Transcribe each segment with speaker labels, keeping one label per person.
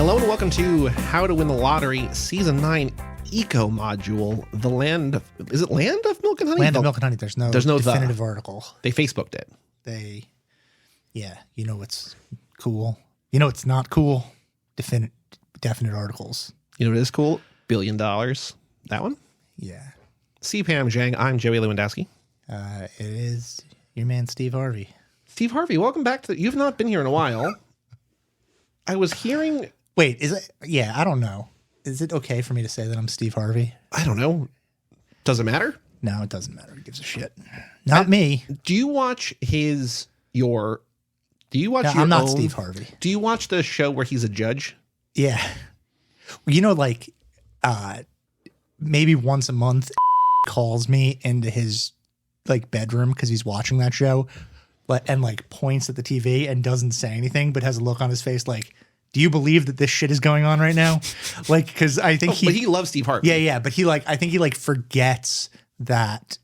Speaker 1: Hello and welcome to How to Win the Lottery Season 9 Eco Module. The Land of... Is it Land of Milk and Honey?
Speaker 2: Land of Milk and Honey. There's no definitive article.
Speaker 1: They Facebooked it.
Speaker 2: You know what's cool? You know what's not cool? Definite articles.
Speaker 1: You know what is cool? $1 billion. That one?
Speaker 2: Yeah.
Speaker 1: CPAM Zhang. I'm Joey Lewandowski.
Speaker 2: It is your man, Steve Harvey.
Speaker 1: Steve Harvey, welcome back to... You've not been here in a while. I was hearing...
Speaker 2: Wait, is it? Yeah, I don't know. Is it okay for me to say that I'm Steve Harvey?
Speaker 1: I don't know. Does it matter?
Speaker 2: No, it doesn't matter. He gives a shit. Not me.
Speaker 1: Do you watch I'm
Speaker 2: not Steve Harvey.
Speaker 1: Do you watch the show where he's a judge?
Speaker 2: Yeah. You know, like, maybe once a month calls me into his like bedroom because he's watching that show, and like points at the TV and doesn't say anything, but has a look on his face like, do you believe that this shit is going on right now? Like, because I think
Speaker 1: but he loves Steve Harvey.
Speaker 2: Yeah. But I think he forgets that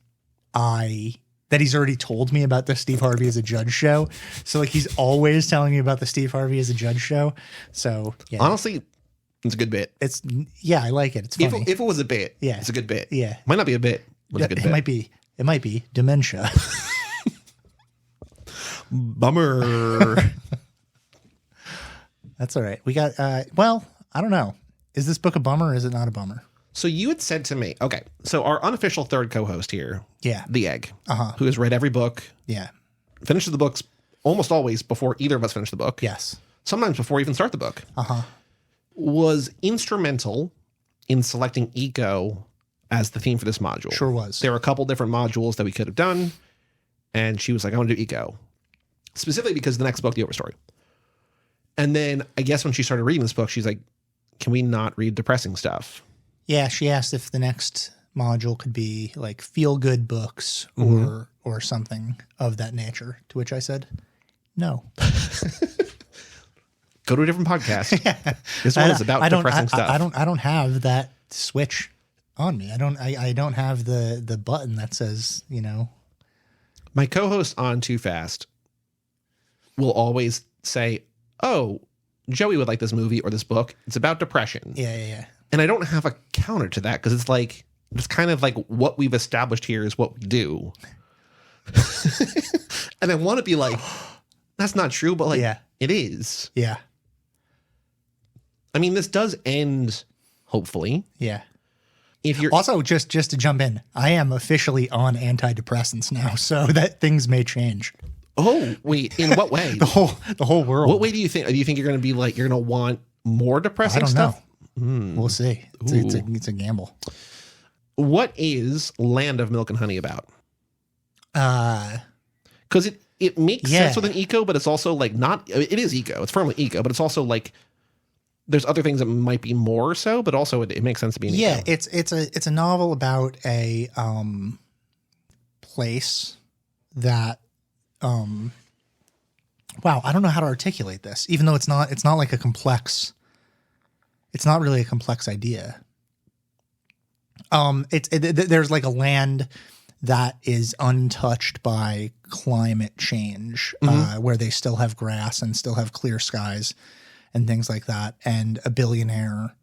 Speaker 2: he's already told me about the Steve Harvey as a judge show. So like he's always telling me about the Steve Harvey as a judge show. So yeah.
Speaker 1: Honestly, it's a good bit.
Speaker 2: I like it. It's funny.
Speaker 1: If it was a bit,
Speaker 2: yeah,
Speaker 1: it's a good bit.
Speaker 2: Yeah.
Speaker 1: Might not be a bit. But
Speaker 2: It might be dementia.
Speaker 1: Bummer.
Speaker 2: That's all right. We got, I don't know. Is this book a bummer or is it not a bummer?
Speaker 1: So you had said to me, okay, so our unofficial third co-host here,
Speaker 2: yeah,
Speaker 1: The Egg, who has read every book,
Speaker 2: yeah,
Speaker 1: finishes the books almost always before either of us finish the book.
Speaker 2: Yes.
Speaker 1: Sometimes before we even start the book. Was instrumental in selecting eco as the theme for this module.
Speaker 2: Sure was.
Speaker 1: There were a couple different modules that we could have done, and she was like, I want to do eco. Specifically because the next book, The Overstory. And then I guess when she started reading this book, she's like, can we not read depressing stuff?
Speaker 2: Yeah, she asked if the next module could be like feel-good books or something of that nature, to which I said, no.
Speaker 1: Go to a different podcast. This one is about depressing stuff.
Speaker 2: I don't have that switch on me. I don't have the button that says,
Speaker 1: My co-host on Too Fast will always say, oh, Joey would like this movie or this book. It's about depression.
Speaker 2: Yeah.
Speaker 1: And I don't have a counter to that because it's kind of like what we've established here is what we do. And I want to be like, that's not true, but it is.
Speaker 2: Yeah.
Speaker 1: I mean, this does end, hopefully.
Speaker 2: Yeah.
Speaker 1: If you're
Speaker 2: also just to jump in, I am officially on antidepressants now, so that things may change.
Speaker 1: Oh, wait, in what way?
Speaker 2: the whole world.
Speaker 1: What way do you think? Do you think you're going to be like, you're going to want more depressing stuff?
Speaker 2: I don't know. We'll see. It's a gamble.
Speaker 1: What is Land of Milk and Honey about? Because it makes sense with an eco, but it's also like not, it is eco. It's firmly eco, but it's also like, there's other things that might be more so, but also it makes sense to be an eco.
Speaker 2: It's a novel about a place that I don't know how to articulate this, even though it's not like it's not really a complex idea. There's like a land that is untouched by climate change, where they still have grass and still have clear skies and things like that. And a billionaire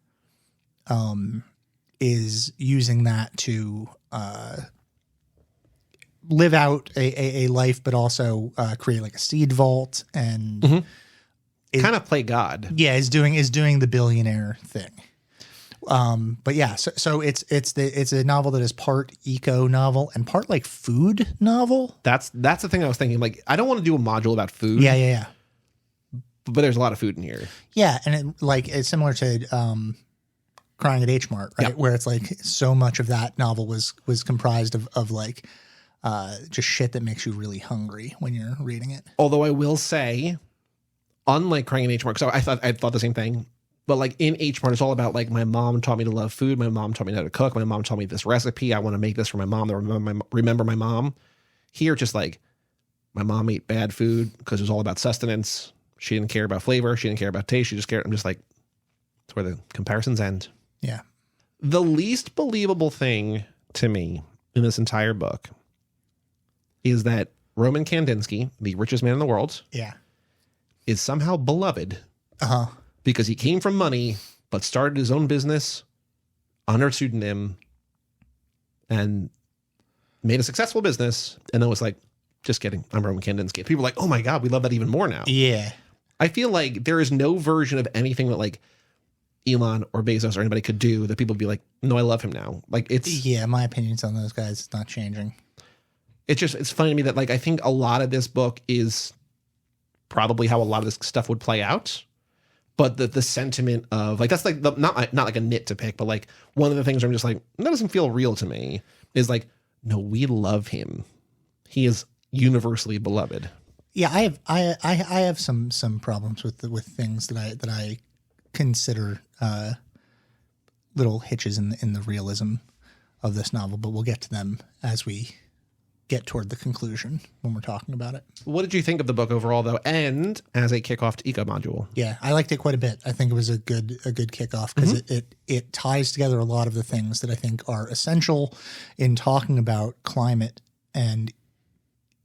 Speaker 2: is using that to live out a life, but also create like a seed vault and
Speaker 1: kind of play God.
Speaker 2: Yeah, is doing the billionaire thing. But yeah, so it's a novel that is part eco novel and part like food novel.
Speaker 1: That's the thing I was thinking. Like, I don't want to do a module about food.
Speaker 2: Yeah.
Speaker 1: But there's a lot of food in here.
Speaker 2: Yeah, and it's similar to Crying at H Mart, right? Yep. Where it's like so much of that novel was comprised of like just shit that makes you really hungry when you're reading it.
Speaker 1: Although I will say, unlike Crying in H Mart, so I thought the same thing, but like in H Mart, it's all about like, my mom taught me to love food. My mom taught me how to cook. My mom taught me this recipe. I want to make this for my mom. Remember my mom. Here, just like, my mom ate bad food because it was all about sustenance. She didn't care about flavor. She didn't care about taste. She just cared. I'm just like, that's where the comparisons end.
Speaker 2: Yeah.
Speaker 1: The least believable thing to me in this entire book is that Roman Kandinsky, the richest man in the world,
Speaker 2: yeah,
Speaker 1: is somehow beloved because he came from money, but started his own business under a pseudonym and made a successful business. And then was like, just kidding. I'm Roman Kandinsky. People are like, oh my God, we love that even more now.
Speaker 2: Yeah.
Speaker 1: I feel like there is no version of anything that like Elon or Bezos or anybody could do that people would be like, no, I love him now. Like it's,
Speaker 2: Yeah, my opinions on those guys is not changing.
Speaker 1: it's funny to me that like, I think a lot of this book is probably how a lot of this stuff would play out. But the sentiment of like, that's like not like a nit to pick, but like one of the things where I'm just like, that doesn't feel real to me is like, no, we love him. He is universally beloved.
Speaker 2: Yeah, I have some problems with things that I consider little hitches in the realism of this novel, but we'll get to them as we get toward the conclusion when we're talking about it.
Speaker 1: What did you think of the book overall, though, and as a kickoff to Eco Module?
Speaker 2: Yeah, I liked it quite a bit. I think it was a good kickoff because it ties together a lot of the things that I think are essential in talking about climate and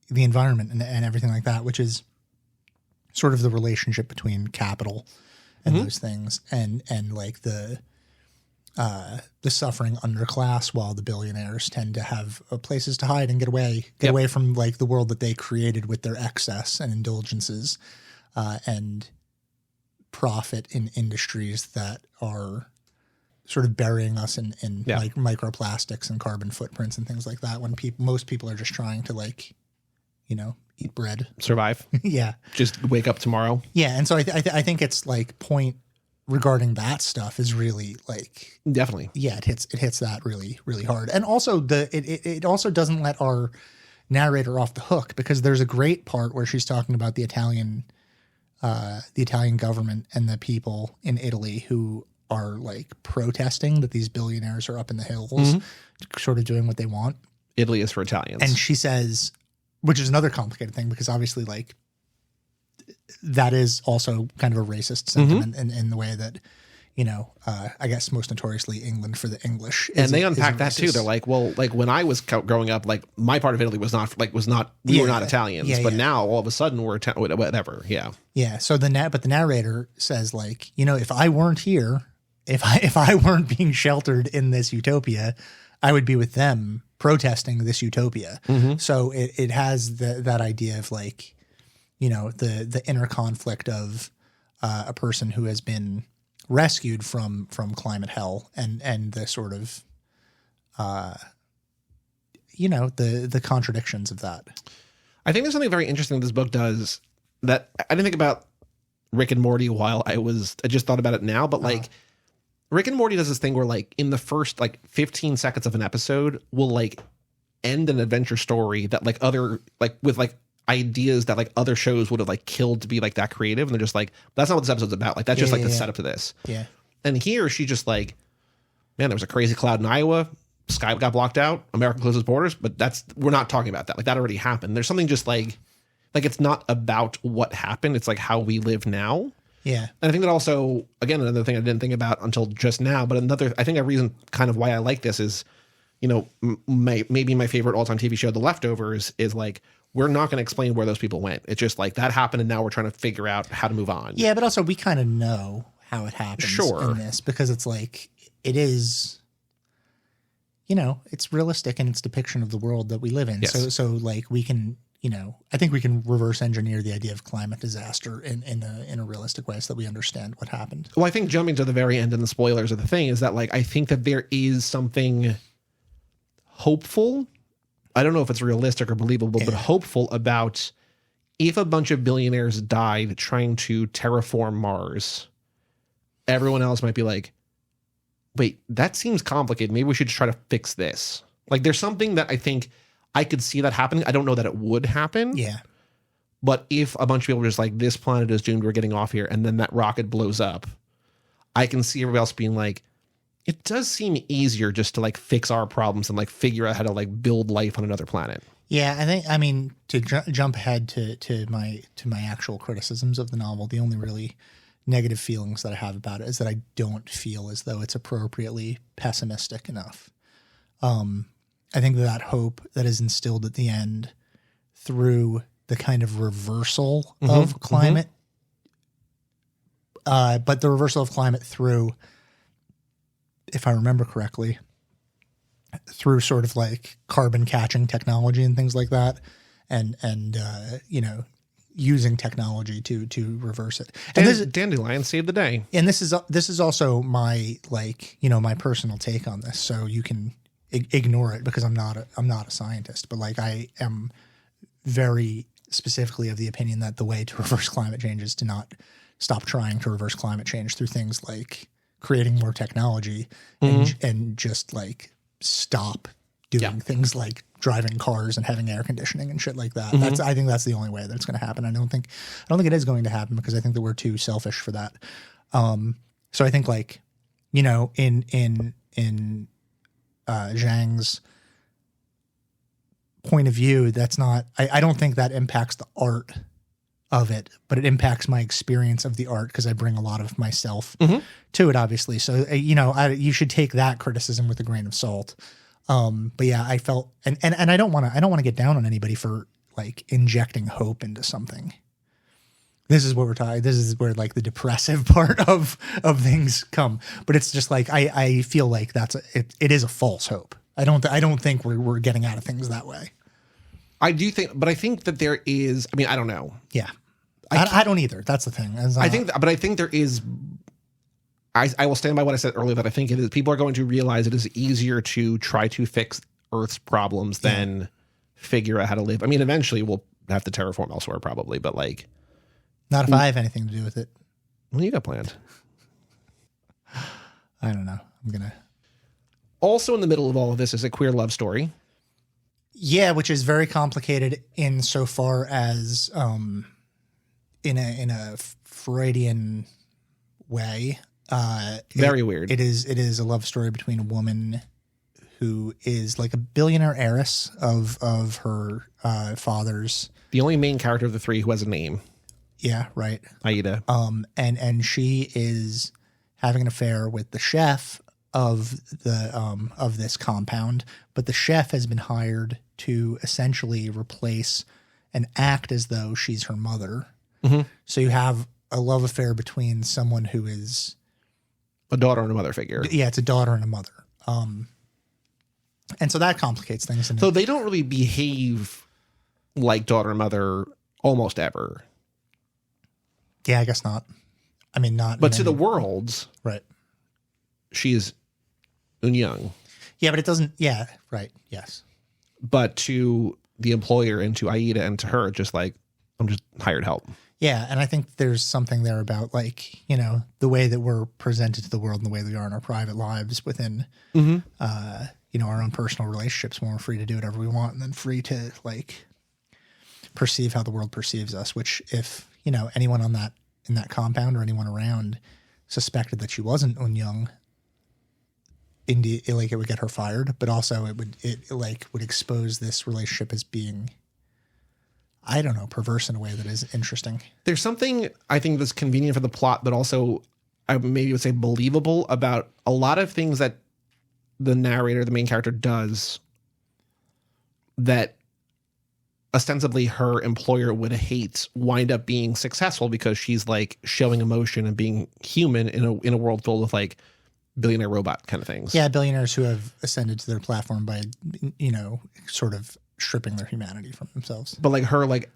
Speaker 2: the environment and everything like that, which is sort of the relationship between capital and those things and like the suffering underclass, while the billionaires tend to have places to hide and get away from like the world that they created with their excess and indulgences and profit in industries that are sort of burying us in like microplastics and carbon footprints and things like that, when most people are just trying to like, you know, eat bread,
Speaker 1: survive.
Speaker 2: Yeah.
Speaker 1: Just wake up tomorrow.
Speaker 2: Yeah. And so I think it's like point regarding that stuff is really like,
Speaker 1: definitely.
Speaker 2: Yeah. It hits that really, really hard. And also it also doesn't let our narrator off the hook, because there's a great part where she's talking about the Italian government and the people in Italy who are like protesting that these billionaires are up in the hills, sort of doing what they want.
Speaker 1: Italy is for Italians.
Speaker 2: And she says, which is another complicated thing, because obviously like that is also kind of a racist sentiment in the way that, you know, I guess most notoriously England for the English.
Speaker 1: And they unpack that too. They're like, well, like when I was growing up, like my part of Italy was not, we were not Italians, but now all of a sudden we're whatever. Yeah.
Speaker 2: Yeah. So the narrator says like, you know, if I weren't here, if I weren't being sheltered in this utopia, I would be with them protesting this utopia. So it has that idea of like, you know, the inner conflict of a person who has been rescued from climate hell and the sort of, you know, the contradictions of that.
Speaker 1: I think there's something very interesting this book does that I didn't think about Rick and Morty while I just thought about it now, but like Rick and Morty does this thing where like in the first like 15 seconds of an episode will like end an adventure story that like other like with like ideas that like other shows would have like killed to be like that creative, and they're just like, that's not what this episode's about. Like that's just like the setup to this.
Speaker 2: Yeah.
Speaker 1: And here she just like, man, there was a crazy cloud in Iowa, sky got blocked out, America closes borders, but we're not talking about that. Like that already happened. There's something just like it's not about what happened. It's like how we live now.
Speaker 2: Yeah.
Speaker 1: And I think that also, again, another thing I didn't think about until just now, but I think a reason kind of why I like this is, you know, maybe my favorite all-time TV show, The Leftovers, is like, we're not going to explain where those people went. It's just like that happened, and now we're trying to figure out how to move on.
Speaker 2: Yeah, but also we kind of know how it happens in this, because it's like, it is, you know, it's realistic in its depiction of the world that we live in.
Speaker 1: Yes.
Speaker 2: So like we can, you know, I think we can reverse engineer the idea of climate disaster in a realistic way so that we understand what happened.
Speaker 1: Well, I think jumping to the very end and the spoilers of the thing is that like, I think that there is something hopeful. I don't know if it's realistic or believable, but hopeful about if a bunch of billionaires died trying to terraform Mars, everyone else might be like, wait, that seems complicated. Maybe we should try to fix this. Like there's something that I think I could see that happening. I don't know that it would happen.
Speaker 2: Yeah.
Speaker 1: But if a bunch of people are just like, this planet is doomed, we're getting off here, and then that rocket blows up, I can see everybody else being like, it does seem easier just to like fix our problems and like figure out how to like build life on another planet.
Speaker 2: Yeah, I mean, to jump ahead to my actual criticisms of the novel, the only really negative feelings that I have about it is that I don't feel as though it's appropriately pessimistic enough. I think that hope that is instilled at the end through the kind of reversal of climate but the reversal of climate through, if I remember correctly, through sort of like carbon catching technology and things like that, and using technology to reverse it. And this
Speaker 1: Dandelion saved the day.
Speaker 2: And this is also my my personal take on this. So you can ignore it because I'm not a scientist, but like I am very specifically of the opinion that the way to reverse climate change is to not stop trying to reverse climate change through things like creating more technology and just like stop doing things like driving cars and having air conditioning and shit like that. I think that's the only way that it's going to happen. I don't think it is going to happen because I think that we're too selfish for that. So I think like, in Zhang's point of view, that's not, I don't think that impacts the art of it, but it impacts my experience of the art because I bring a lot of myself to it, obviously. So, you should take that criticism with a grain of salt. But yeah, I felt, and I don't want to get down on anybody for like injecting hope into something. This is what we're talking. This is where like the depressive part of things come. But it's just like I feel like it is a false hope. I don't think we're getting out of things that way.
Speaker 1: I do think, but I think that there is. I mean, I don't know.
Speaker 2: Yeah, I don't either. That's the thing.
Speaker 1: I think there is. I will stand by what I said earlier that I think it is. People are going to realize it is easier to try to fix Earth's problems than figure out how to live. I mean, eventually we'll have to terraform elsewhere, probably, but like,
Speaker 2: not if I have anything to do with it.
Speaker 1: What do you got planned?
Speaker 2: I don't know. I'm gonna.
Speaker 1: Also, in the middle of all of this is a queer love story.
Speaker 2: Yeah, which is very complicated insofar as, in a Freudian way.
Speaker 1: Very weird.
Speaker 2: It is a love story between a woman who is like a billionaire heiress of her father's.
Speaker 1: The only main character of the three who has a name.
Speaker 2: Yeah, right.
Speaker 1: Aida.
Speaker 2: And she is having an affair with the chef of this compound, but the chef has been hired to essentially replace and act as though she's her mother. Mm-hmm. So you have a love affair between someone who is
Speaker 1: a daughter and a mother figure.
Speaker 2: Yeah, it's a daughter and a mother. And so that complicates things.
Speaker 1: So they don't really behave like daughter and mother almost ever.
Speaker 2: Yeah, I guess not. I mean, not.
Speaker 1: But to the world,
Speaker 2: right?
Speaker 1: She is Young.
Speaker 2: Yeah, but it doesn't. Yeah, right. Yes.
Speaker 1: But to the employer and to Aida and to her, just like, I'm just hired help.
Speaker 2: Yeah, and I think there's something there about like, the way that we're presented to the world and the way we are in our private lives within, our own personal relationships when we're free to do whatever we want and then free to like perceive how the world perceives us, which if, anyone in that compound or anyone around suspected that she wasn't Young, it would get her fired, but also it would expose this relationship as being, I don't know, perverse in a way that is interesting.
Speaker 1: There's something I think that's convenient for the plot, but also I maybe would say believable about a lot of things that the narrator, the main character, does that ostensibly her employer would hate wind up being successful because she's like showing emotion and being human in a world filled with like billionaire robot kind of things.
Speaker 2: Yeah, billionaires who have ascended to their platform by, sort of stripping their humanity from themselves.
Speaker 1: But like her, like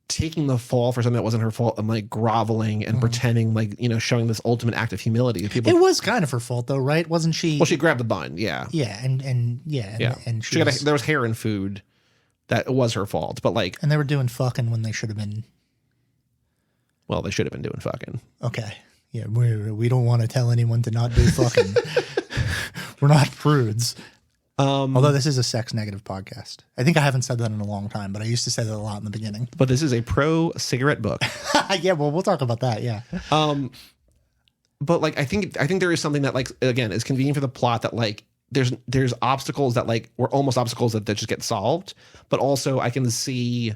Speaker 1: taking the fall for something that wasn't her fault and like groveling and pretending like, showing this ultimate act of humility.
Speaker 2: It was kind of her fault though, right? Wasn't she?
Speaker 1: Well, she grabbed the bun. Yeah.
Speaker 2: Yeah. And
Speaker 1: there was hair in food that was her fault, but like,
Speaker 2: and they were doing fucking when they should have been.
Speaker 1: Well, they should have been doing fucking.
Speaker 2: Okay. Yeah, we don't want to tell anyone to not do fucking. We're not prudes. Although this is a sex negative podcast. I think I haven't said that in a long time, but I used to say that a lot in the beginning.
Speaker 1: But this is a pro cigarette book.
Speaker 2: Yeah, well, we'll talk about that. Yeah.
Speaker 1: But like, I think there is something that like, again, is convenient for the plot that like, there's obstacles that like were almost obstacles that just get solved. But also I can see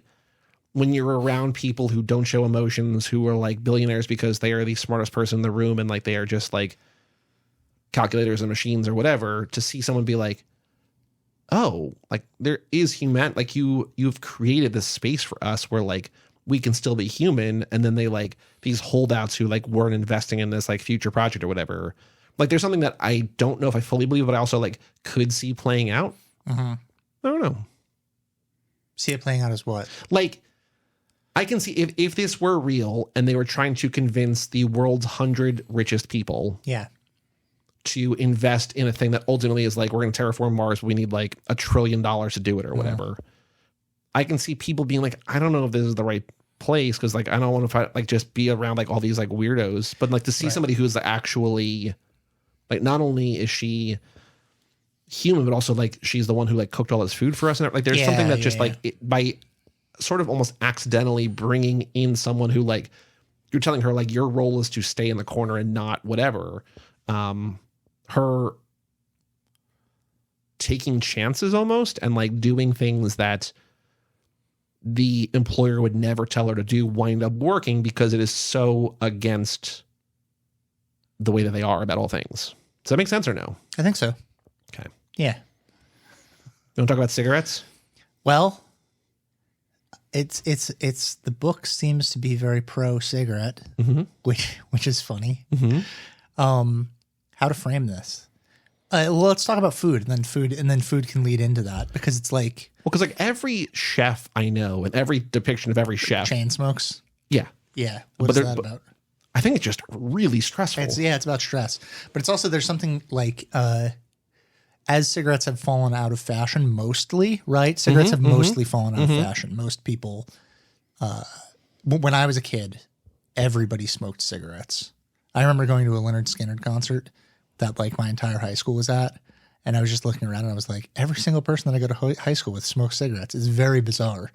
Speaker 1: when you're around people who don't show emotions, who are like billionaires because they are the smartest person in the room and like they are just like calculators and machines or whatever, to see someone be like, oh, like there is like you've created this space for us where like we can still be human. And then they like these holdouts who like weren't investing in this like future project or whatever. Like there's something that I don't know if I fully believe, but I also like could see playing out. I don't know.
Speaker 2: See it playing out as what?
Speaker 1: Like I can see if this were real and they were trying to convince the world's 100 richest people to invest in a thing that ultimately is like, we're going to terraform Mars. We need like $1 trillion to do it or whatever. I can see people being like, I don't know if this is the right place. Cause like, I don't want to like just be around like all these like weirdos, but like to see somebody who's actually like, not only is she human, but also like she's the one who like cooked all this food for us. And like, there's something that just like by sort of almost accidentally bringing in someone who like, you're telling her like your role is to stay in the corner and not whatever. Her taking chances almost and like doing things that the employer would never tell her to do wind up working because it is so against the way that they are about all things. Does that make sense or no?
Speaker 2: I think so.
Speaker 1: Okay.
Speaker 2: Yeah.
Speaker 1: You want to talk about cigarettes?
Speaker 2: Well, it's the book seems to be very pro cigarette, which is funny. How to frame this? Well, let's talk about food, and then food can lead into that because it's like
Speaker 1: because like every chef I know and every depiction of every chef
Speaker 2: chain smokes.
Speaker 1: Yeah.
Speaker 2: What is that about?
Speaker 1: I think it's just really stressful.
Speaker 2: It's about stress, but it's also there's something like as cigarettes have fallen out of fashion, mostly right. Cigarettes have mostly fallen out of fashion. Most people, when I was a kid, everybody smoked cigarettes. I remember going to a Lynyrd Skynyrd concert that like my entire high school was at. And I was just looking around and I was like, every single person that I go to high school with smokes cigarettes. It's very bizarre.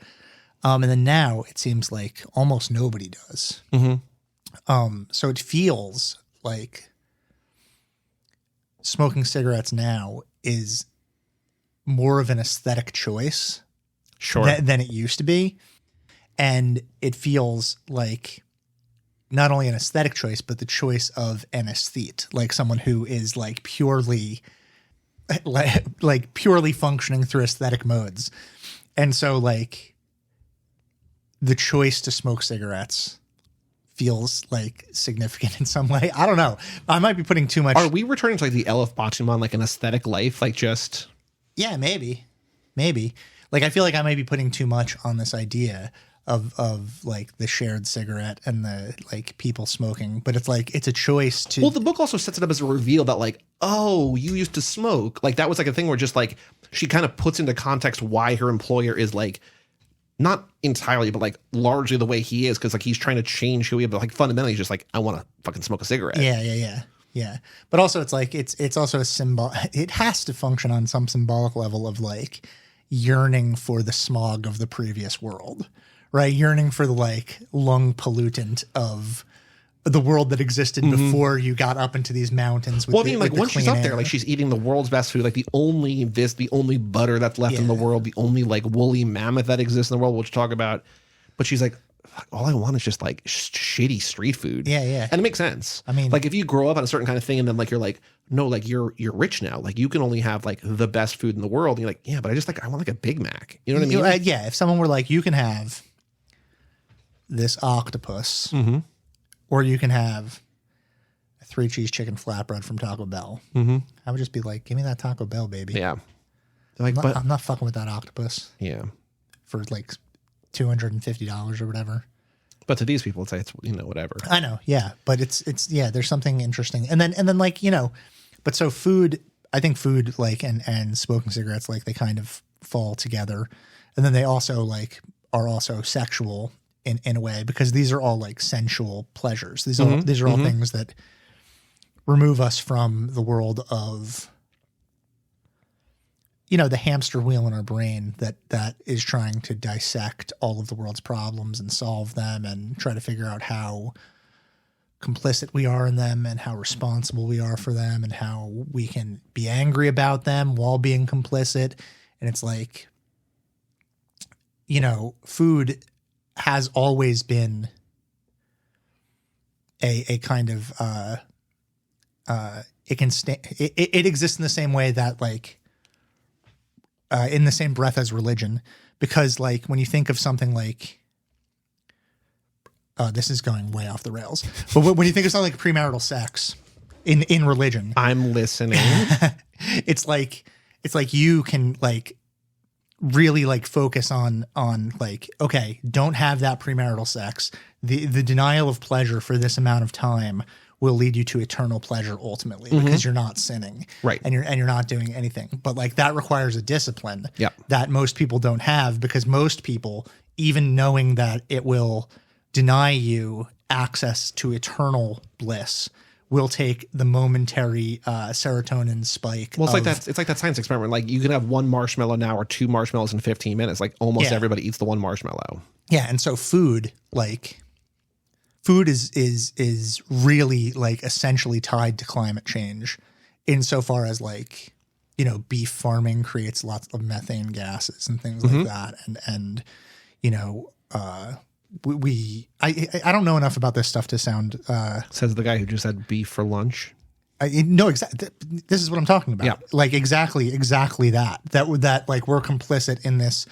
Speaker 2: And then now it seems like almost nobody does. So it feels like smoking cigarettes now is more of an aesthetic choice than it used to be. And it feels like not only an aesthetic choice, but the choice of an aesthete, like someone who is like purely functioning through aesthetic modes. And so like the choice to smoke cigarettes feels like significant in some way. I don't know. I might be putting too much.
Speaker 1: Are we returning to like the Elf Bachman, like an aesthetic life? Like just.
Speaker 2: Yeah, maybe. Like, I feel like I might be putting too much on this idea of like the shared cigarette and the like people smoking, but it's like it's a choice to.
Speaker 1: Well, the book also sets it up as a reveal that like, oh, you used to smoke. Like that was like a thing where just like she kind of puts into context why her employer is like not entirely, but like largely the way he is, because like he's trying to change who he is, but like fundamentally he's just like, I want to fucking smoke a cigarette.
Speaker 2: Yeah. But also it's like it's also a symbol. It has to function on some symbolic level of like yearning for the smog of the previous world. Right, yearning for the like lung pollutant of the world that existed before you got up into these mountains. With
Speaker 1: like once she's up there, like she's eating the world's best food, like the only butter that's left in the world, the only like woolly mammoth that exists in the world, which we'll talk about. But she's like, all I want is just like shitty street food.
Speaker 2: Yeah.
Speaker 1: And it makes sense.
Speaker 2: I mean,
Speaker 1: like if you grow up on a certain kind of thing and then like you're like, no, like you're rich now. Like you can only have like the best food in the world. And you're like, yeah, but I want like a Big Mac. You know what I mean?
Speaker 2: Yeah. If someone were like, you can have this octopus, or you can have a 3-cheese chicken flatbread from Taco Bell. I would just be like, give me that Taco Bell, baby.
Speaker 1: Yeah. Like,
Speaker 2: I'm not fucking with that octopus.
Speaker 1: Yeah.
Speaker 2: For like $250 or whatever.
Speaker 1: But to these people, it's whatever.
Speaker 2: I know. Yeah. But it's there's something interesting. And then like, but so food, I think food like, and smoking cigarettes, like they kind of fall together. And then they also like are also sexual in a way, because these are all like sensual pleasures. These are all things that remove us from the world of, the hamster wheel in our brain that is trying to dissect all of the world's problems and solve them and try to figure out how complicit we are in them and how responsible we are for them and how we can be angry about them while being complicit. And it's like, food has always been a kind of it exists in the same way that like in the same breath as religion, because like when you think of something like this is going way off the rails. But when you think of something like premarital sex in religion,
Speaker 1: I'm listening.
Speaker 2: it's like you can like really like focus on like, okay, don't have that premarital sex. The denial of pleasure for this amount of time will lead you to eternal pleasure ultimately because you're not sinning.
Speaker 1: Right.
Speaker 2: And you're not doing anything. But like that requires a discipline
Speaker 1: Yep.
Speaker 2: that most people don't have, because most people, even knowing that it will deny you access to eternal bliss, will take the momentary serotonin spike.
Speaker 1: Well, it's like that science experiment. Like you can have one marshmallow now or two marshmallows in 15 minutes. Like almost everybody eats the one marshmallow.
Speaker 2: Yeah, and so food is really like essentially tied to climate change, insofar as like, you know, beef farming creates lots of methane gases and things like that, and you know, I don't know enough about this stuff to sound
Speaker 1: Says the guy who just had beef for lunch.
Speaker 2: No, exactly. This is what I'm talking about.
Speaker 1: Yeah.
Speaker 2: Like exactly that like we're complicit in this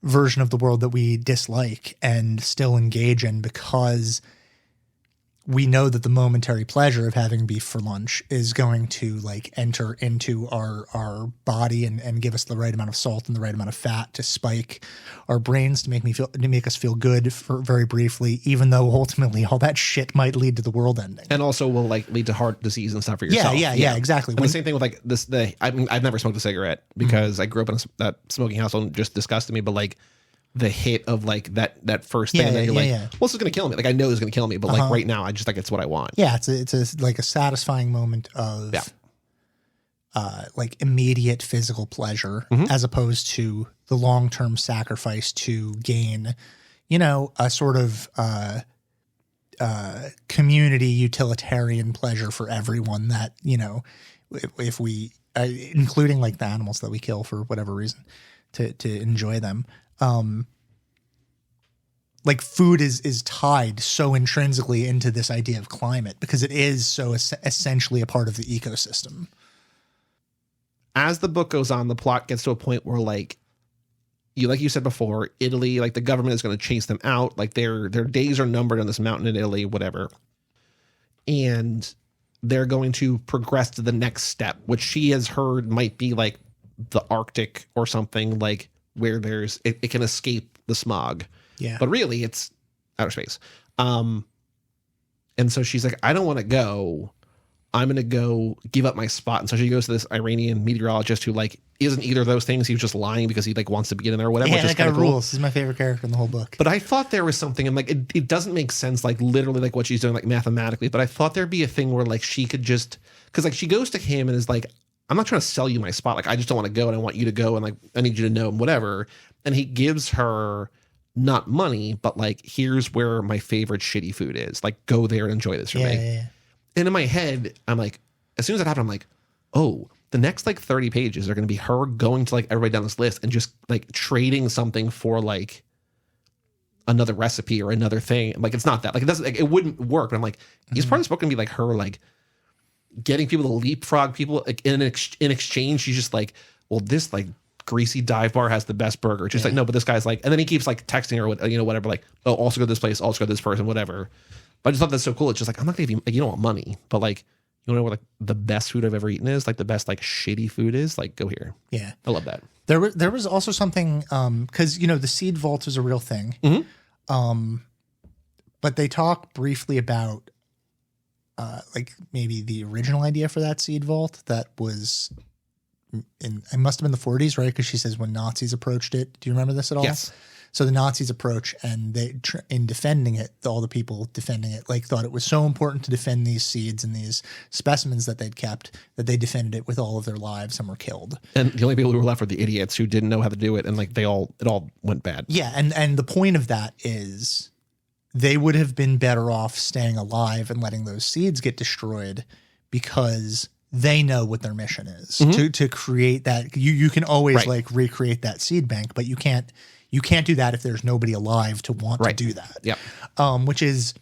Speaker 2: version of the world that we dislike and still engage in, because we know that the momentary pleasure of having beef for lunch is going to like enter into our body and give us the right amount of salt and the right amount of fat to spike our brains to make us feel good for very briefly, even though ultimately all that shit might lead to the world ending.
Speaker 1: And also will like lead to heart disease and stuff for yourself.
Speaker 2: Yeah, exactly.
Speaker 1: And the same thing with like this. I mean, I've never smoked a cigarette because I grew up in that smoking household and just disgusted me. But like the hit of like that first thing, and then you're like, well, this is gonna kill me. Like I know this is gonna kill me, but like right now, I just like it's what I want.
Speaker 2: Yeah, it's like a satisfying moment of like immediate physical pleasure, as opposed to the long-term sacrifice to gain, you know, a sort of community utilitarian pleasure for everyone that, you know, if we, including like the animals that we kill for whatever reason to enjoy them. Like food is tied so intrinsically into this idea of climate because it is so essentially a part of the ecosystem.
Speaker 1: As the book goes on, the plot gets to a point where like you said before, Italy, like the government is going to chase them out. Like their days are numbered on this mountain in Italy, whatever. And they're going to progress to the next step, which she has heard might be like the Arctic or something, like where it can escape the smog.
Speaker 2: Yeah.
Speaker 1: But really it's outer space. And so she's like, I don't want to go. I'm going to go give up my spot. And so she goes to this Iranian meteorologist who like isn't either of those things. He was just lying because he like wants to be in there or whatever.
Speaker 2: Yeah,
Speaker 1: which is
Speaker 2: that guy
Speaker 1: cool.
Speaker 2: rules. He's my favorite character in the whole book.
Speaker 1: But I thought there was something, and like it doesn't make sense, like literally like what she's doing, like mathematically. But I thought there'd be a thing where like she could just, because like she goes to him and is like, I'm not trying to sell you my spot. Like I just don't want to go, and I want you to go, and like I need you to know and whatever. And he gives her not money, but like here's where my favorite shitty food is. Like go there and enjoy this for me.
Speaker 2: Yeah.
Speaker 1: And in my head, I'm like, as soon as that happened, I'm like, oh, the next like 30 pages are going to be her going to like everybody down this list and just like trading something for like another recipe or another thing. Like it's not that, like it doesn't, like, it wouldn't work. But I'm like, is part of this book going to be like her like getting people to leapfrog people like in exchange? She's just like, well, this like greasy dive bar has the best burger. Just like, no, but this guy's like, and then he keeps like texting her, you know, whatever, like, oh, also go to this place, also go to this person, whatever. But I just thought that's so cool. It's just like, I'm not going to give you, like, you don't want money, but like, you know what like the best food I've ever eaten is? Like the best like shitty food is? Like go here.
Speaker 2: Yeah.
Speaker 1: I love that.
Speaker 2: There was also something, because, you know, the seed vault is a real thing. But they talk briefly about like maybe the original idea for that seed vault that was it must have been the 40s, right? Because she says when Nazis approached it. Do you remember this at all?
Speaker 1: Yes.
Speaker 2: So the Nazis approach, and they, in defending it, all the people defending it, like thought it was so important to defend these seeds and these specimens that they'd kept that they defended it with all of their lives and were killed.
Speaker 1: And the only people who were left were the idiots who didn't know how to do it, and like it all went bad.
Speaker 2: Yeah, and the point of that is they would have been better off staying alive and letting those seeds get destroyed because they know what their mission is to create that. You can always like recreate that seed bank, but you can't do that if there's nobody alive to want to do that.
Speaker 1: Yep.
Speaker 2: Which is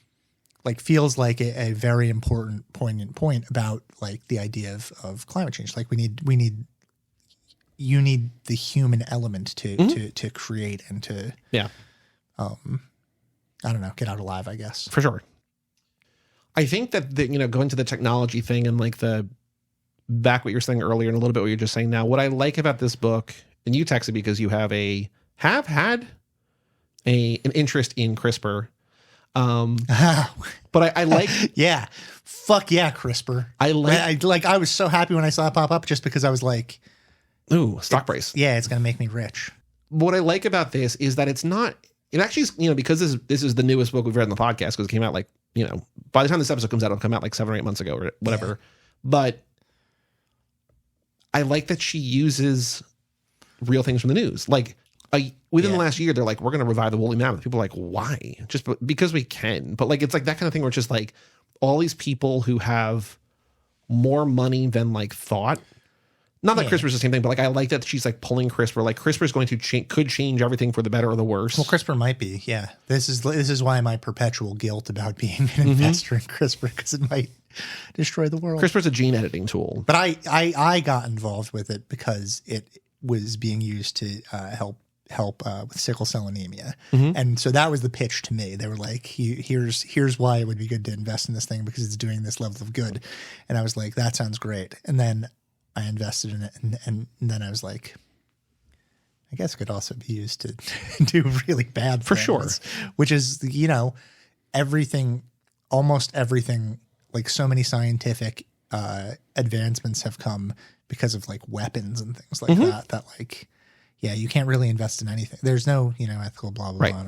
Speaker 2: like feels like a very important, poignant point about like the idea of climate change. Like you need the human element to create and to I don't know, get out alive, I guess.
Speaker 1: For sure. I think that going to the technology thing and like back what you were saying earlier and a little bit what you're just saying now, what I like about this book, and you texted because you have had an interest in CRISPR. But I like,
Speaker 2: yeah, fuck yeah, CRISPR. I was so happy when I saw it pop up just because I was like,
Speaker 1: ooh, stock price.
Speaker 2: Yeah, it's going to make me rich.
Speaker 1: What I like about this is that it actually is, because this is the newest book we've read in the podcast because it came out like, by the time this episode comes out, it'll come out like 7 or 8 months ago or whatever. Yeah. But I like that she uses real things from the news. Like within the last year, they're like, we're going to revive the woolly mammoth. People are like, why? Just because we can. But like, it's like that kind of thing where it's just like all these people who have more money than like thought. Not that CRISPR is the same thing, but like I like that she's like pulling CRISPR. Like CRISPR is going to could change everything for the better or the worse.
Speaker 2: Well, CRISPR might be, yeah. This is why my perpetual guilt about being an investor in CRISPR, because it might destroy the world.
Speaker 1: CRISPR is a gene editing tool,
Speaker 2: but I got involved with it because it was being used to help with sickle cell anemia, and so that was the pitch to me. They were like, "Here's why it would be good to invest in this thing because it's doing this level of good," and I was like, "That sounds great," and then I invested in it, and then I was like, I guess it could also be used to do really bad
Speaker 1: for
Speaker 2: things,
Speaker 1: sure.
Speaker 2: Which is, everything, almost everything, like so many scientific advancements have come because of like weapons and things like that. That like, yeah, you can't really invest in anything. There's no, ethical blah blah blah.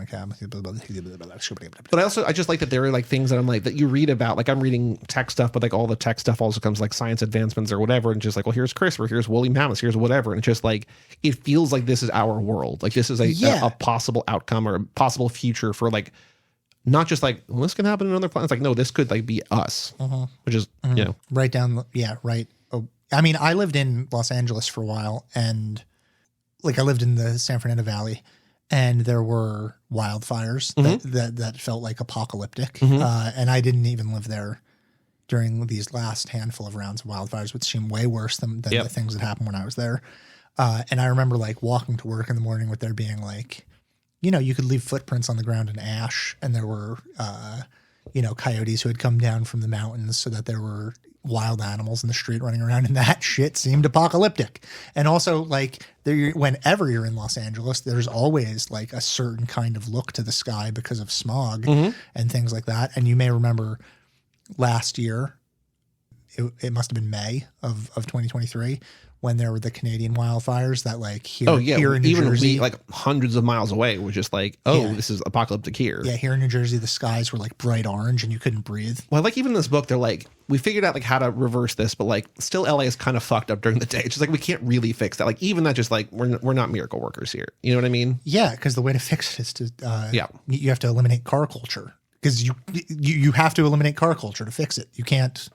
Speaker 1: But I just like that there are like things that I'm like that you read about. Like I'm reading tech stuff, but like all the tech stuff also comes like science advancements or whatever, and just like, well, here's CRISPR, here's woolly mammoths, here's whatever, and it's just like it feels like this is our world. Like this is a possible outcome or a possible future for like not just like, well, this can happen in other planets. Like no, this could like be us, which is
Speaker 2: right down. Right. Oh, I mean, I lived in Los Angeles for a while, and like I lived in the San Fernando Valley, and there were wildfires that felt like apocalyptic. And I didn't even live there during these last handful of rounds of wildfires, which seemed way worse than the things that happened when I was there. And I remember like walking to work in the morning with there being like, you could leave footprints on the ground in ash, and there were, coyotes who had come down from the mountains, so that there were wild animals in the street running around, and that shit seemed apocalyptic. And also like whenever you're in Los Angeles, there's always like a certain kind of look to the sky because of smog and things like that. And you may remember last year, it must have been May of 2023 when there were the Canadian wildfires that like here in New Jersey,
Speaker 1: like hundreds of miles away, was just like, this is apocalyptic here.
Speaker 2: Yeah, here in New Jersey, the skies were like bright orange and you couldn't breathe.
Speaker 1: Well, like even in this book, they're like, we figured out like how to reverse this, but like still LA is kind of fucked up during the day. It's just like we can't really fix that. Like even that, just like we're not miracle workers here. You know what I mean?
Speaker 2: Yeah, because the way to fix it is to you have to eliminate car culture, because you have to eliminate car culture to fix it. You can't.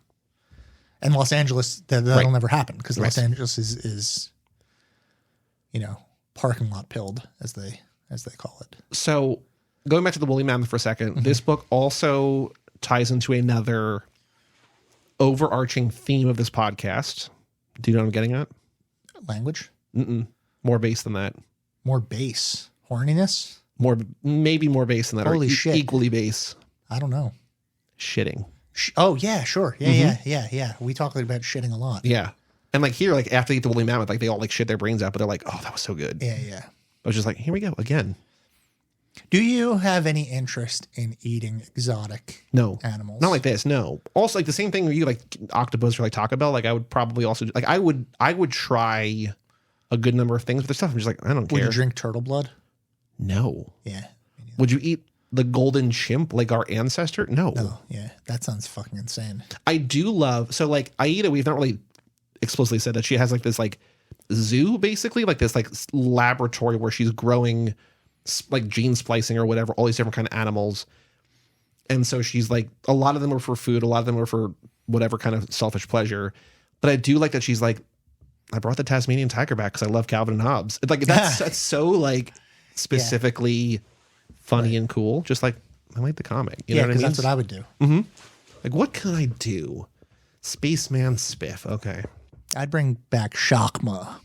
Speaker 2: And Los Angeles, that'll never happen, because Los Angeles is parking lot pilled, as they call it. So going back to the woolly mammoth for a second, this book also ties into another overarching theme of this podcast. Do you know what I'm getting at? Language?
Speaker 1: More base than that.
Speaker 2: More base? Horniness?
Speaker 1: Maybe more base than that.
Speaker 2: Holy shit.
Speaker 1: Equally base.
Speaker 2: I don't know.
Speaker 1: Shitting.
Speaker 2: Oh yeah, sure. Yeah. We talk about shitting a lot.
Speaker 1: Yeah. And like here, like after they eat the woolly mammoth, like they all like shit their brains out, but they're like, oh, that was so good.
Speaker 2: Yeah.
Speaker 1: I was just like, here we go again.
Speaker 2: Do you have any interest in eating exotic animals?
Speaker 1: Not like this. No. Also, like the same thing where you like octopus or like Taco Bell. Like I would probably also like I would try a good number of things with the stuff. I'm just like, I don't care.
Speaker 2: Would you drink turtle blood?
Speaker 1: No.
Speaker 2: Yeah.
Speaker 1: Would you eat the golden chimp like our ancestor? No.
Speaker 2: Yeah. That sounds fucking insane.
Speaker 1: I do love, so like Aida, we've not really explicitly said that she has like this like zoo, basically like this like laboratory where she's growing like gene splicing or whatever, all these different kind of animals. And so she's like, a lot of them are for food, a lot of them are for whatever kind of selfish pleasure. But I do like that she's like, I brought the Tasmanian tiger back because I love Calvin and Hobbes. Like that's so like specifically funny and cool. Just like, I like the comic. You know what I mean?
Speaker 2: That's what I would do.
Speaker 1: Like, what can I do? Spaceman Spiff. Okay.
Speaker 2: I'd bring back Shockma.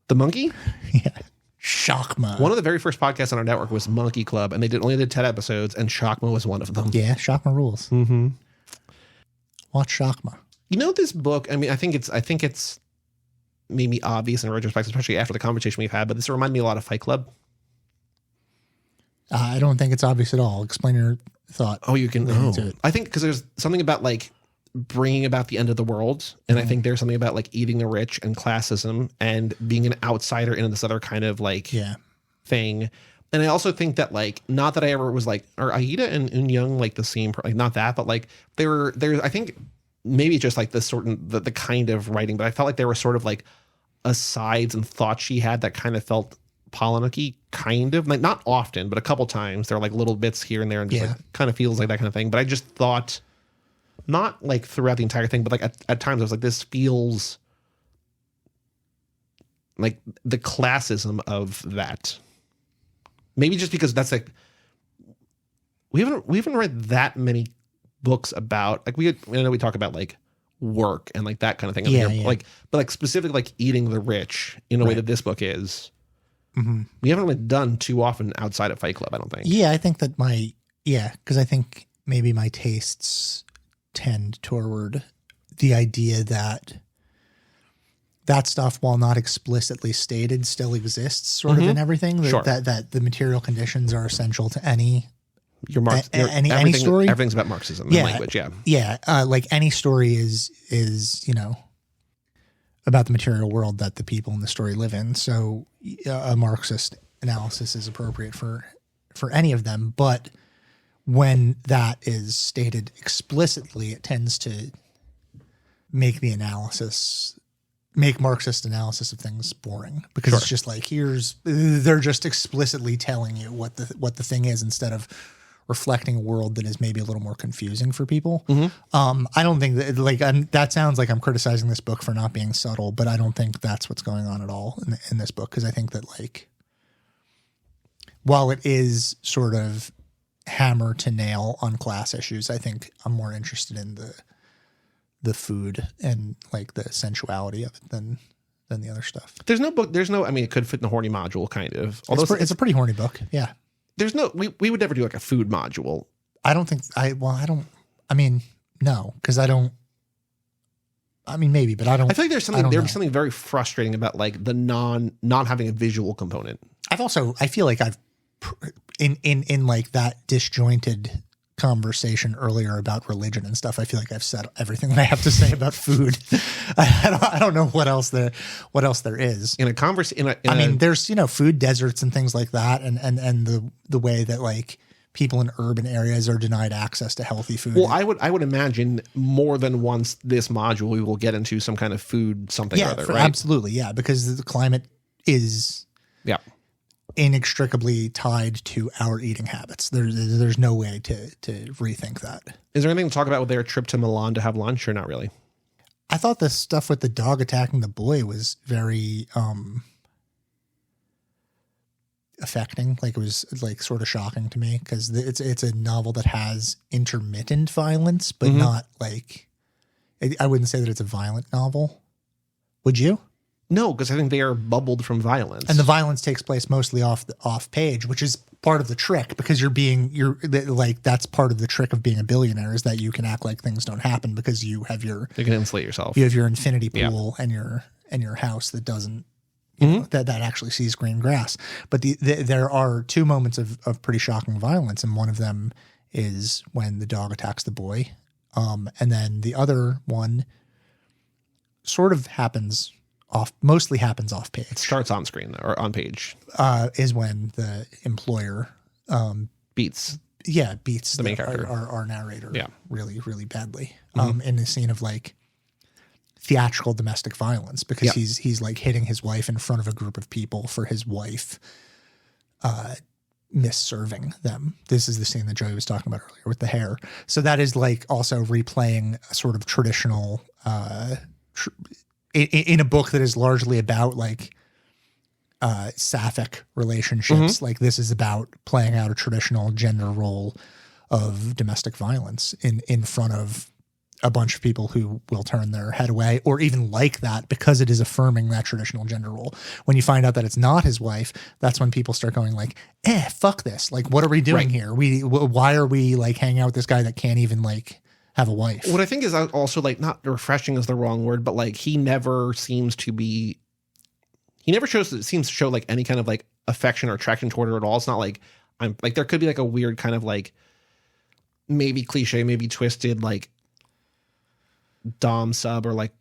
Speaker 1: The monkey?
Speaker 2: Yeah. Shockma.
Speaker 1: One of the very first podcasts on our network was Monkey Club, and they only did 10 episodes, and Shockma was one of them.
Speaker 2: Yeah, Shockma rules.
Speaker 1: Mm-hmm.
Speaker 2: Watch Shockma.
Speaker 1: You know, this book, I mean, I think it's maybe obvious in retrospect, especially after the conversation we've had, but this reminded me a lot of Fight Club.
Speaker 2: I don't think it's obvious at all. Explain your thought.
Speaker 1: Oh, you can.
Speaker 2: To it.
Speaker 1: I think because there's something about like bringing about the end of the world, and I think there's something about like eating the rich and classism and being an outsider in this other kind of like thing. And I also think that like, not that I ever was like, are Aida and Eun-young like the same, like not that, but like there's I think maybe just like this sort of the kind of writing, but I felt like there were sort of like asides and thoughts she had that kind of felt Pollock-y, kind of like, not often, but a couple times there are like little bits here and there, and just like kind of feels like that kind of thing. But I just thought, not like throughout the entire thing, but like at times I was like, this feels like the classism of that. Maybe just because that's like, we haven't read that many books about like, I know we talk about like work and like that kind of thing. Like, but like specifically like eating the rich in a way that this book is. Mm-hmm. We haven't really done too often outside of Fight Club, I don't think. Yeah,
Speaker 2: I think that because I think maybe my tastes tend toward the idea that stuff, while not explicitly stated, still exists sort of in everything. That the material conditions are essential to any any story.
Speaker 1: Everything's about Marxism and language.
Speaker 2: Like any story is about the material world that the people in the story live in. So a Marxist analysis is appropriate for any of them. But when that is stated explicitly, it tends to make Marxist analysis of things boring, because it's just like, they're just explicitly telling you what the thing is, instead of reflecting a world that is maybe a little more confusing for people. I don't think that that sounds like I'm criticizing this book for not being subtle, but I don't think that's what's going on at all in this book. Because I think that like, while it is sort of hammer to nail on class issues, I think I'm more interested in the food and like the sensuality of it than the other stuff.
Speaker 1: I mean, it could fit in the horny module kind of. Although
Speaker 2: it's a pretty horny book. Yeah.
Speaker 1: There's we would never do like a food module.
Speaker 2: I don't think no, because maybe, but I don't.
Speaker 1: I feel like there'd be something very frustrating about like the not having a visual component.
Speaker 2: I feel like I've in like that disjointed conversation earlier about religion and stuff, I feel like I've said everything that I have to say about food. I don't know what else there is in a conversation. I mean, there's food deserts and things like that, and the way that like people in urban areas are denied access to healthy food.
Speaker 1: Well, I would imagine more than once this module we will get into some kind of food something or other, right?
Speaker 2: Absolutely, because the climate is inextricably tied to our eating habits. There's no way to rethink that.
Speaker 1: Is there anything to talk about with their trip to Milan to have lunch, or not really?
Speaker 2: I thought the stuff with the dog attacking the boy was very affecting. Like, it was like sort of shocking to me, because it's a novel that has intermittent violence, but not like, I wouldn't say that it's a violent novel. Would you?
Speaker 1: No, because I think they are bubbled from violence,
Speaker 2: and the violence takes place mostly off page, which is part of the trick, because that's part of the trick of being a billionaire, is that you can act like things don't happen because you can
Speaker 1: insulate yourself.
Speaker 2: You have your infinity pool and your house that doesn't that actually sees green grass. But there are two moments of pretty shocking violence, and one of them is when the dog attacks the boy, and then the other one sort of mostly happens off page.
Speaker 1: It starts on screen or on page.
Speaker 2: Is when the employer
Speaker 1: beats
Speaker 2: the
Speaker 1: main character,
Speaker 2: our narrator, really, really badly, in the scene of like theatrical domestic violence, because he's like hitting his wife in front of a group of people for his wife misserving them. This is the scene that Joey was talking about earlier with the hair. So that is like also replaying a sort of traditional in a book that is largely about like sapphic relationships. Like, this is about playing out a traditional gender role of domestic violence in front of a bunch of people who will turn their head away or even like that because it is affirming that traditional gender role. When you find out that it's not his wife, that's when people start going like, fuck this. Like, what are we doing here? Why are we like hanging out with this guy that can't even like have a wife?
Speaker 1: What I think is also like, not refreshing is the wrong word, but like he never seems to show like any kind of like affection or attraction toward her at all. It's not like I'm like, there could be like a weird kind of like maybe cliche, maybe twisted, like dom sub or like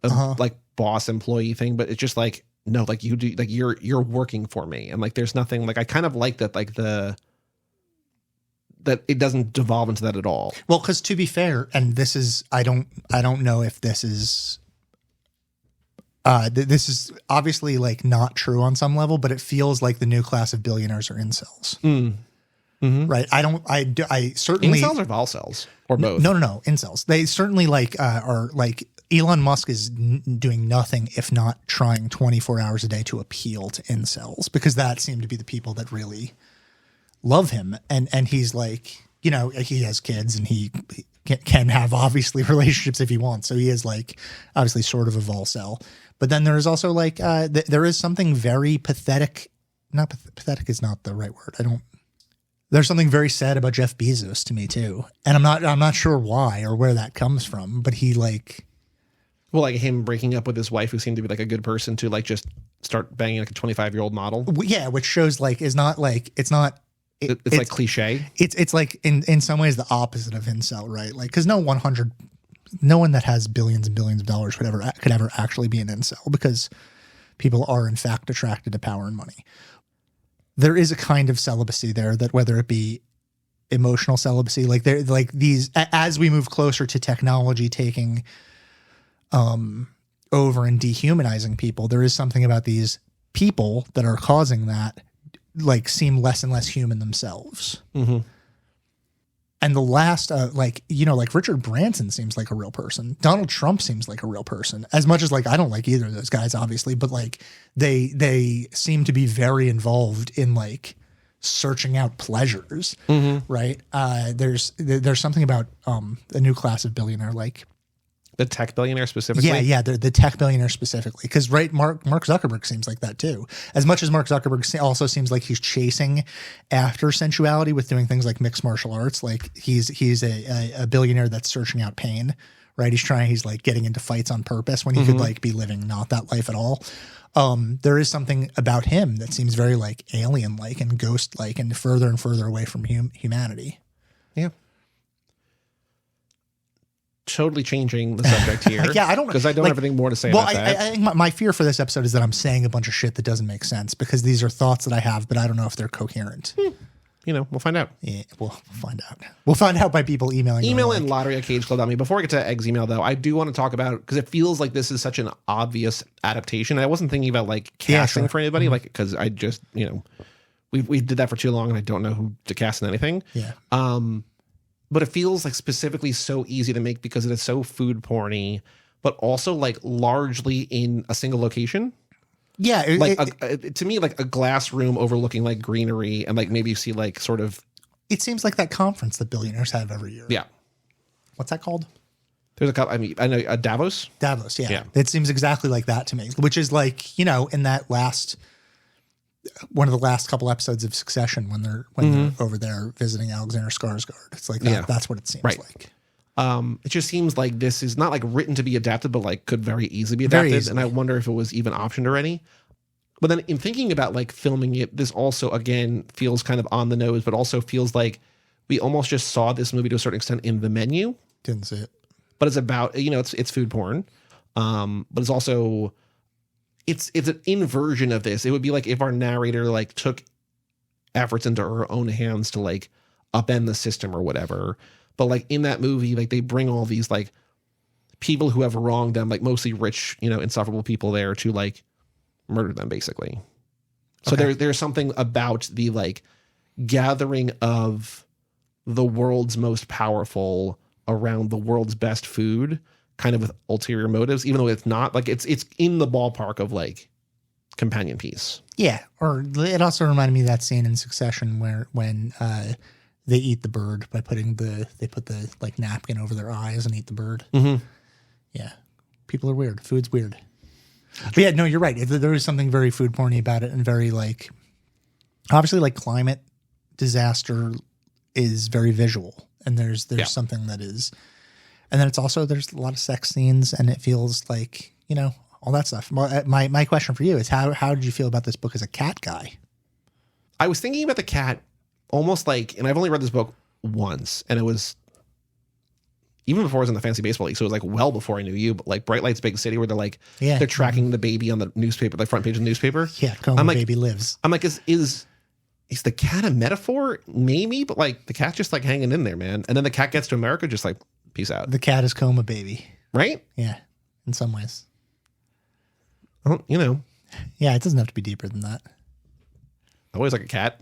Speaker 1: a like boss employee thing, but it's just like, no, like you do, like you're working for me. And like, there's nothing like, I kind of like that, like that it doesn't devolve into that at all.
Speaker 2: Well, because to be fair, and this is, I don't know if this is, this is obviously like not true on some level, but it feels like the new class of billionaires are incels.
Speaker 1: Mm-hmm.
Speaker 2: Right. I certainly
Speaker 1: incels or volcels or both.
Speaker 2: No, incels. They certainly like are like Elon Musk is doing nothing if not trying 24 hours a day to appeal to incels, because that seem to be the people that really love him. And he's like, you know, he has kids and he can have obviously relationships if he wants. So he is like obviously sort of a volcel. But then there is also like there is something very pathetic. Not pathetic is not the right word. There's something very sad about Jeff Bezos to me too. And I'm not sure why or where that comes from, but he like,
Speaker 1: well, like him breaking up with his wife, who seemed to be like a good person, to like just start banging like a 25-year-old model.
Speaker 2: Yeah. Which shows like, it's like
Speaker 1: cliche.
Speaker 2: It's like in some ways the opposite of incel, right? Like, cause no one that has billions and billions of dollars could ever actually be an incel, because people are in fact attracted to power and money. There is a kind of celibacy there that, whether it be emotional celibacy, like they're like these, as we move closer to technology taking over and dehumanizing people, there is something about these people that are causing that like seem less and less human themselves.
Speaker 1: Mm-hmm.
Speaker 2: And the last, like Richard Branson seems like a real person. Donald Trump seems like a real person. As much as like, I don't like either of those guys, obviously, but like they seem to be very involved in like searching out pleasures, right? There's something about a new class of billionaire, like
Speaker 1: the tech billionaire specifically.
Speaker 2: Yeah, the tech billionaire specifically, because right, Mark Zuckerberg seems like that too. As much as Mark Zuckerberg also seems like he's chasing after sensuality with doing things like mixed martial arts. Like he's a billionaire that's searching out pain, right? He's like getting into fights on purpose when he could like be living not that life at all. There is something about him that seems very like alien like and ghost like and further away from humanity.
Speaker 1: Yeah. Totally changing the subject here.
Speaker 2: Yeah, I don't
Speaker 1: because I don't have anything more to say about that.
Speaker 2: I think my fear for this episode is that I'm saying a bunch of shit that doesn't make sense, because these are thoughts that I have, but I don't know if they're coherent.
Speaker 1: You know, we'll find out.
Speaker 2: Yeah, we'll find out. We'll find out by people emailing.
Speaker 1: Email in lottery@cageclub.me. Before I get to Egg's email, though, I do want to talk about, because it feels like this is such an obvious adaptation. I wasn't thinking about like casting for anybody, like, because I just, you know, we did that for too long and I don't know who to cast in anything.
Speaker 2: Yeah.
Speaker 1: But it feels like specifically so easy to make because it is so food porny, but also like largely in a single location.
Speaker 2: Yeah.
Speaker 1: To me, like a glass room overlooking like greenery, and like maybe you see like sort of.
Speaker 2: It seems like that conference that billionaires have every year.
Speaker 1: Yeah.
Speaker 2: What's that called?
Speaker 1: There's a couple. I mean, I know Davos.
Speaker 2: Davos. Yeah. It seems exactly like that to me, which is like, you know, in that one of the last couple episodes of Succession when they're over there visiting Alexander Skarsgård. It's like that. Yeah. That's what it seems like.
Speaker 1: It just seems like this is not like written to be adapted, but like could very easily be adapted. And I wonder if it was even optioned already. But then in thinking about like filming it, this also again feels kind of on the nose, but also feels like we almost just saw this movie to a certain extent in the menu.
Speaker 2: Didn't see it.
Speaker 1: But it's about, you know, it's food porn. But it's also it's an inversion of this. It would be like if our narrator like took efforts into her own hands to like upend the system or whatever. But like in that movie, like they bring all these like people who have wronged them, like mostly rich, you know, insufferable people there to like murder them basically. So there's something about the like gathering of the world's most powerful around the world's best food, kind of with ulterior motives, even though it's not like it's in the ballpark of like companion piece.
Speaker 2: Yeah. Or it also reminded me of that scene in Succession when they eat the bird by they put the like napkin over their eyes and eat the bird.
Speaker 1: Mm-hmm.
Speaker 2: Yeah. People are weird. Food's weird. But yeah, no, you're right. There is something very food porny about it, and very like, obviously like climate disaster is very visual, and there's something that is, and then it's also, there's a lot of sex scenes, and it feels like, all that stuff. My question for you is how did you feel about this book as a cat guy?
Speaker 1: I was thinking about the cat almost like, and I've only read this book once, and it was even before I was in the fantasy baseball league, so it was like well before I knew you, but like Bright Lights Big City, where they're like, they're tracking the baby on the newspaper, the front page of the newspaper.
Speaker 2: Yeah, Coma
Speaker 1: I'm like,
Speaker 2: Baby Lives.
Speaker 1: I'm like, is the cat a metaphor? Maybe, but like the cat's just like hanging in there, man. And then the cat gets to America, just like, peace out.
Speaker 2: The cat is Coma Baby.
Speaker 1: Right?
Speaker 2: Yeah, in some ways.
Speaker 1: Well,
Speaker 2: Yeah, it doesn't have to be deeper than that.
Speaker 1: Always like a cat.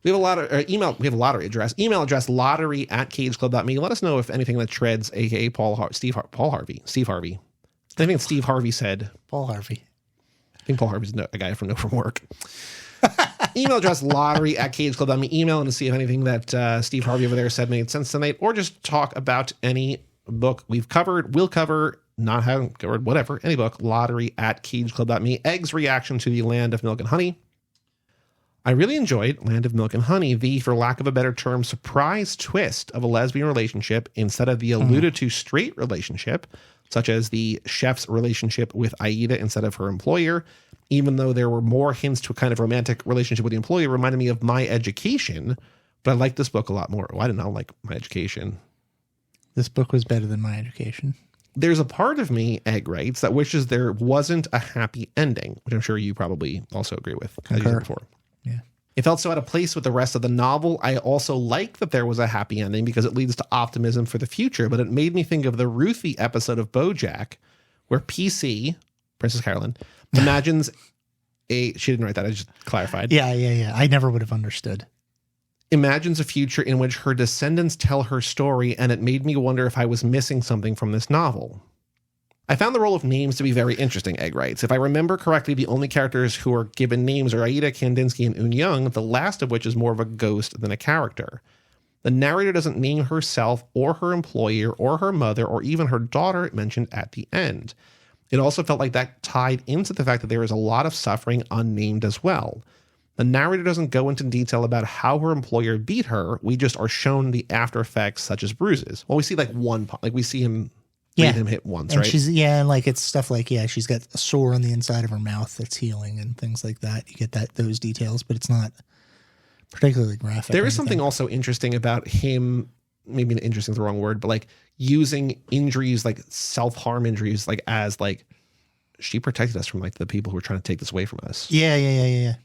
Speaker 1: We have a lot of email. We have a lottery address. Email address lottery@cageclub.me. Let us know if anything that treads, aka Steve Harvey. Anything that Steve Harvey said.
Speaker 2: Paul Harvey.
Speaker 1: I think Paul Harvey's a guy from work. Email address lottery@cageclub.me. Email and see if anything that Steve Harvey over there said made sense tonight, or just talk about any book we've covered, will cover, not have covered, whatever, any book. Lottery@cageclub.me. Egg's reaction to the Land of Milk and Honey. I really enjoyed Land of Milk and Honey, the, for lack of a better term, surprise twist of a lesbian relationship instead of the alluded to straight relationship, such as the chef's relationship with Aida instead of her employer. Even though there were more hints to a kind of romantic relationship with the employer, reminded me of My Education, but I like this book a lot more. Well, I did not like My Education.
Speaker 2: This book was better than My Education.
Speaker 1: There's a part of me, Egg writes, that wishes there wasn't a happy ending, which I'm sure you probably also agree with, as you said before.
Speaker 2: Yeah.
Speaker 1: It felt so out of place with the rest of the novel. I also like that there was a happy ending because it leads to optimism for the future, but it made me think of the Ruthie episode of BoJack where PC, Princess Carolyn, imagines she didn't write that, I just clarified.
Speaker 2: Yeah. I never would have understood.
Speaker 1: Imagines a future in which her descendants tell her story, and it made me wonder if I was missing something from this novel. I found the role of names to be very interesting, Egg writes. If I remember correctly, the only characters who are given names are Aida, Kandinsky, and Eun-young, the last of which is more of a ghost than a character. The narrator doesn't name herself or her employer or her mother or even her daughter mentioned at the end. It also felt like that tied into the fact that there is a lot of suffering unnamed as well. The narrator doesn't go into detail about how her employer beat her. We just are shown the after effects such as bruises. Well, we see like we see him... Yeah, him hit once,
Speaker 2: and
Speaker 1: right?
Speaker 2: And like it's stuff like she's got a sore on the inside of her mouth that's healing and things like that. You get those details, but it's not particularly graphic.
Speaker 1: There is something also interesting about him. Maybe interesting is the wrong word, but like using injuries, like self-harm injuries, like as like she protected us from like the people who were trying to take this away from us.
Speaker 2: Yeah.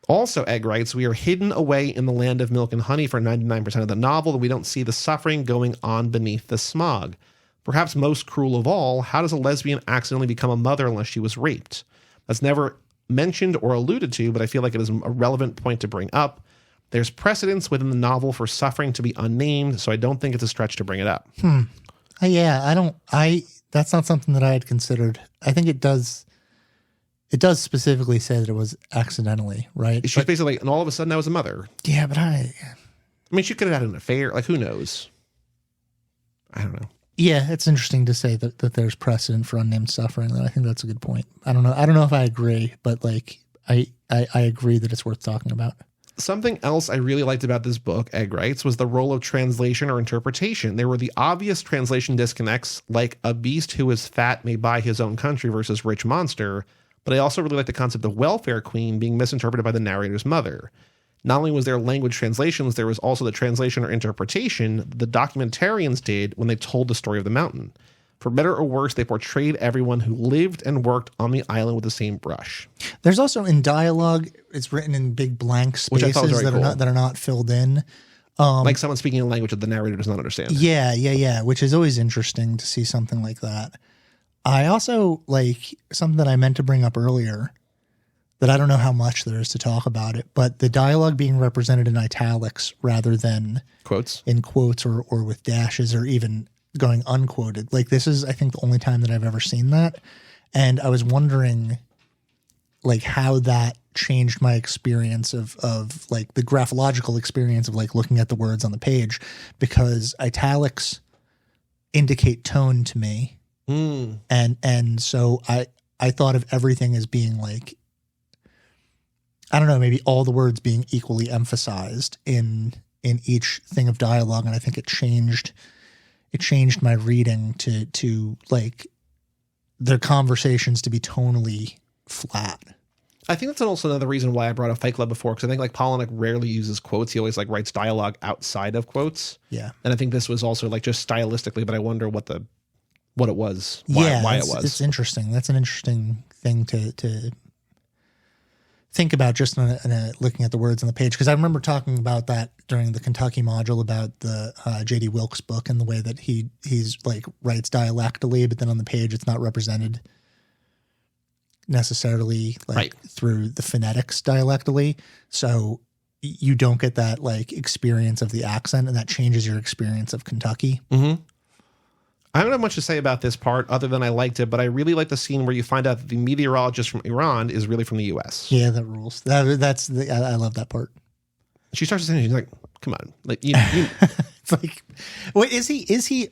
Speaker 1: Also, Egg writes, we are hidden away in the Land of Milk and Honey for 99% of the novel, and we don't see the suffering going on beneath the smog. Perhaps most cruel of all, how does a lesbian accidentally become a mother unless she was raped? That's never mentioned or alluded to, but I feel like it is a relevant point to bring up. There's precedence within the novel for suffering to be unnamed, so I don't think it's a stretch to bring it up.
Speaker 2: That's not something that I had considered. I think it does specifically say that it was accidentally, right?
Speaker 1: She's basically like, and all of a sudden I was a mother.
Speaker 2: Yeah, but I
Speaker 1: mean, she could have had an affair. Like, who knows? I don't know.
Speaker 2: Yeah, it's interesting to say that there's precedent for unnamed suffering, though. I think that's a good point. I don't know if I agree, but like I agree that it's worth talking about.
Speaker 1: Something else I really liked about this book, Egg writes, was the role of translation or interpretation. There were the obvious translation disconnects, like a beast who is fat may buy his own country versus rich monster, but I also really like the concept of welfare queen being misinterpreted by the narrator's mother. Not only was there language translations, there was also the translation or interpretation the documentarians did when they told the story of the mountain. For better or worse, they portrayed everyone who lived and worked on the island with the same brush.
Speaker 2: There's also in dialogue, it's written in big blank spaces that are not filled in.
Speaker 1: Like someone speaking a language that the narrator does not understand.
Speaker 2: Yeah, which is always interesting to see something like that. I also like something that I meant to bring up earlier that I don't know how much there is to talk about it, but the dialogue being represented in italics rather than
Speaker 1: quotes
Speaker 2: or with dashes or even going unquoted. Like this is, I think, the only time that I've ever seen that. And I was wondering like how that changed my experience of like the graphological experience of like looking at the words on the page, because italics indicate tone to me. And so I thought of everything as being like, I don't know, maybe all the words being equally emphasized in each thing of dialogue. And I think it changed my reading to like the conversations to be tonally flat.
Speaker 1: I think that's also another reason why I brought up Fight Club before, because I think like Palahniuk rarely uses quotes. He always like writes dialogue outside of quotes.
Speaker 2: Yeah.
Speaker 1: And I think this was also like just stylistically, but I wonder what it was, why it was.
Speaker 2: It's interesting. That's an interesting thing to think about just in looking at the words on the page. Because I remember talking about that during the Kentucky module about the J.D. Wilkes book and the way that he's like writes dialectally, but then on the page it's not represented necessarily like through the phonetics dialectally. So you don't get that like experience of the accent, and that changes your experience of Kentucky.
Speaker 1: Mm-hmm. I don't have much to say about this part other than I liked it, but I really like the scene where you find out that the meteorologist from Iran is really from the U.S.
Speaker 2: Yeah, that rules. I love that part.
Speaker 1: She starts to say, she's like, come on. Like, you
Speaker 2: it's like, wait, is he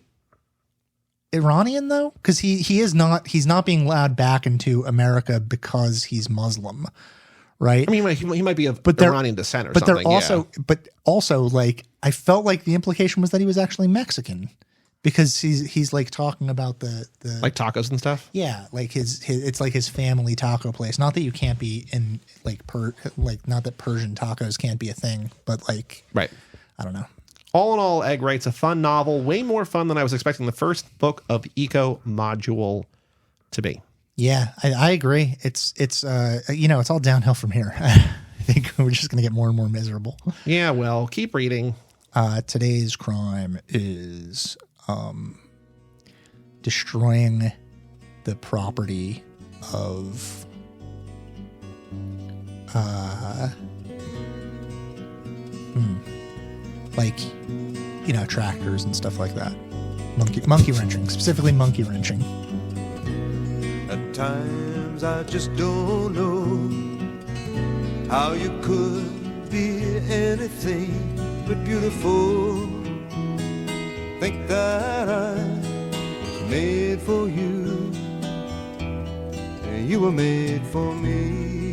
Speaker 2: Iranian though? Because he's not being allowed back into America because he's Muslim, right?
Speaker 1: I mean, he might be of Iranian descent or something.
Speaker 2: But also like, I felt like the implication was that he was actually Mexican. Because he's like talking about the
Speaker 1: like tacos and stuff.
Speaker 2: Yeah, like it's like his family taco place. Not that you can't be in like not that Persian tacos can't be a thing, but like
Speaker 1: right.
Speaker 2: I don't know.
Speaker 1: All in all, Egg writes a fun novel, way more fun than I was expecting the first book of the Eco module to be.
Speaker 2: Yeah, I agree. It's it's all downhill from here. I think we're just gonna get more and more miserable.
Speaker 1: Yeah, well, keep reading.
Speaker 2: Today's crime is destroying the property of like tractors and stuff like that. Monkey wrenching, specifically monkey wrenching.
Speaker 3: At times I just don't know how you could be anything but beautiful. Think that I'm made for you, and you were made for me.